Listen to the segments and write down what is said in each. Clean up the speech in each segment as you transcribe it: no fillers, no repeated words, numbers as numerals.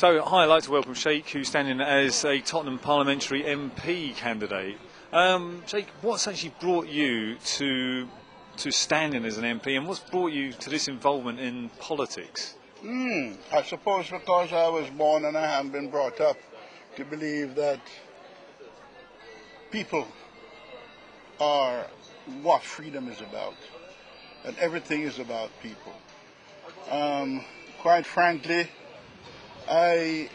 So, hi, I'd like to welcome Sheik, who's standing as a Tottenham parliamentary MP candidate. Sheik, what's actually brought you to standing as an MP, and what's brought you to this involvement in politics? I suppose because I was born and I haven't been brought up to believe that people are what freedom is about, and everything is about people. Quite frankly, I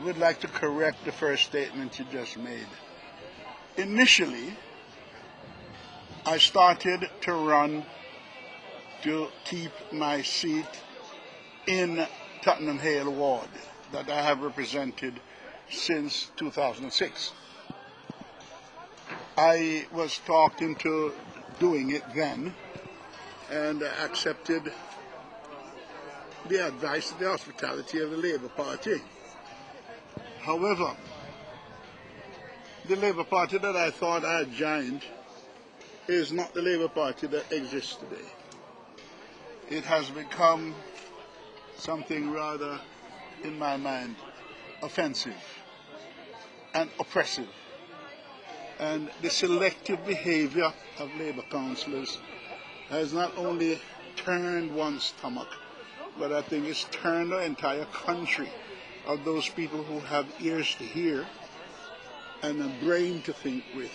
would like to correct the first statement you just made. Initially, I started to run to keep my seat in Tottenham Hale Ward that I have represented since 2006. I was talked into doing it then and accepted the advice and the hospitality of the Labour Party. However, the Labour Party that I thought I had joined is not the Labour Party that exists today. It has become something rather, in my mind, offensive and oppressive. And the selective behavior of Labour councillors has not only turned one's stomach, but I think it's turned the entire country of those people who have ears to hear and a brain to think with.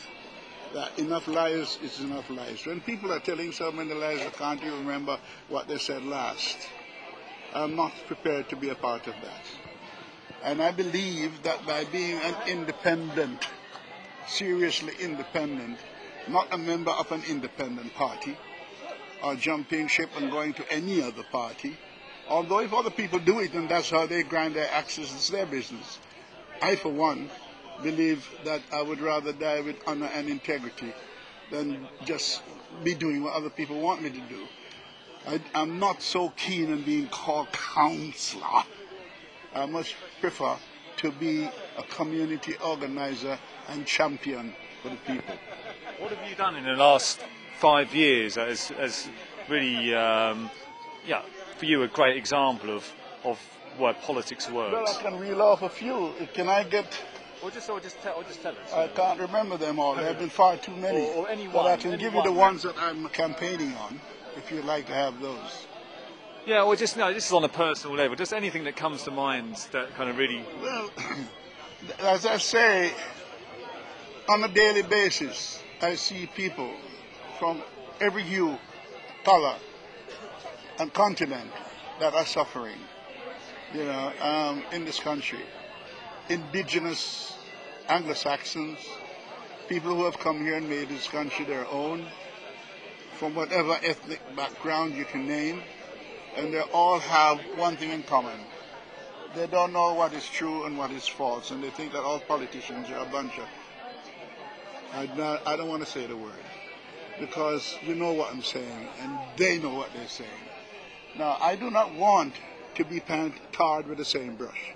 That enough lies is enough lies. When people are telling so many lies, they can't even remember what they said last. I'm not prepared to be a part of that. And I believe that by being an independent, seriously independent, not a member of an independent party, or jumping ship and going to any other party, although if other people do it and that's how they grind their axes, it's their business. I, for one, believe that I would rather die with honor and integrity than just be doing what other people want me to do. I'm not so keen on being called councillor. I much prefer to be a community organizer and champion for the people. What have you done in the last 5 years as really, for you, a great example of where politics works? Well, I can reel off a few. Can I get... Or just tell us. I can't remember them all. There have been far too many. Or any but one, I can give you the ones that I'm campaigning on, if you'd like to have those. Yeah, or just, no, this is on a personal level. Just anything that comes to mind that kind of really... Well, as I say, on a daily basis, I see people from every hue, color, and continent that are suffering, in this country. Indigenous Anglo-Saxons, people who have come here and made this country their own, from whatever ethnic background you can name, and they all have one thing in common. They don't know what is true and what is false, and they think that all politicians are a bunch of... I don't want to say the word, because you know what I'm saying, and they know what they're saying. Now, I do not want to be tarred with the same brush.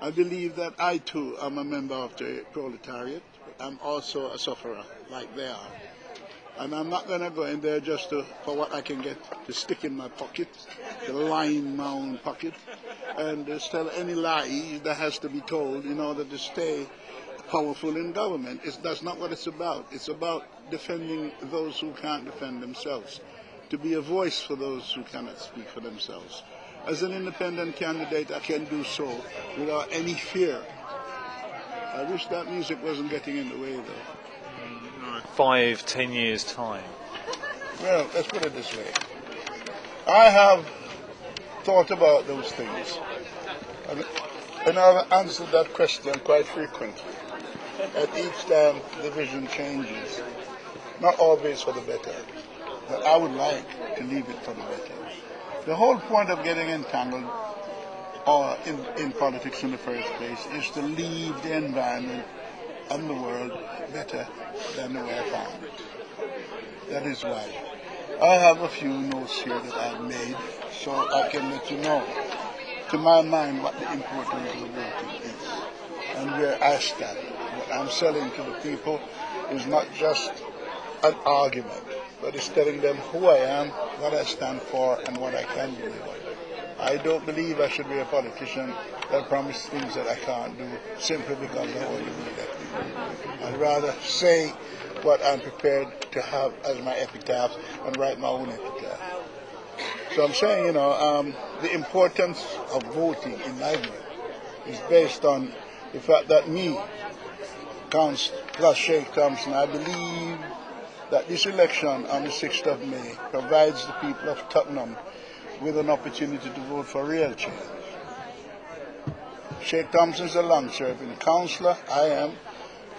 I believe that I too am a member of the proletariat, but I'm also a sufferer, like they are. And I'm not going to go in there just for what I can get to stick in my pocket, the line my own pocket, and just tell any lie that has to be told in order to stay powerful in government. That's not what it's about. It's about defending those who can't defend themselves, to be a voice for those who cannot speak for themselves. As an independent candidate, I can do so without any fear. I wish that music wasn't getting in the way, though. 5-10 years' time? Well, let's put it this way. I have thought about those things. And I've answered that question quite frequently. At each time, the vision changes. Not always for the better, but I would like to leave it for the better. The whole point of getting entangled in politics in the first place is to leave the environment and the world better than the way I found it. That is why. I have a few notes here that I've made, so I can let you know, to my mind, what the importance of voting is and where I stand. What I'm selling to the people is not just an argument, but it's telling them who I am, what I stand for, and what I can deliver. I don't believe I should be a politician that promises things that I can't do simply because I want to be elected. I'd rather say what I'm prepared to have as my epitaph and write my own epitaph. So I'm saying, the importance of voting, in my view, is based on the fact that me, plus Sheik Thompson, I believe that this election on the 6th of May provides the people of Tottenham with an opportunity to vote for real change. Sheik Thompson is a long-serving councillor. I am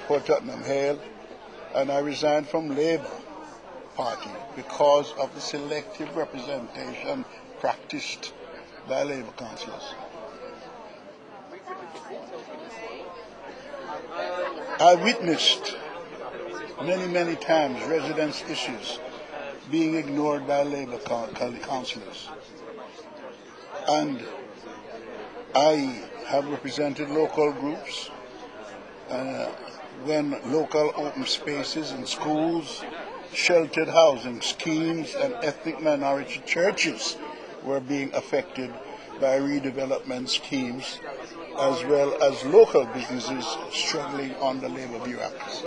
for Tottenham Hale, and I resigned from Labour Party because of the selective representation practiced by Labour councillors. I witnessed many times residents' issues being ignored by Labour councillors. And I have represented local groups when local open spaces in schools, sheltered housing schemes and ethnic minority churches were being affected by redevelopment schemes, as well as local businesses struggling under Labour bureaucracy.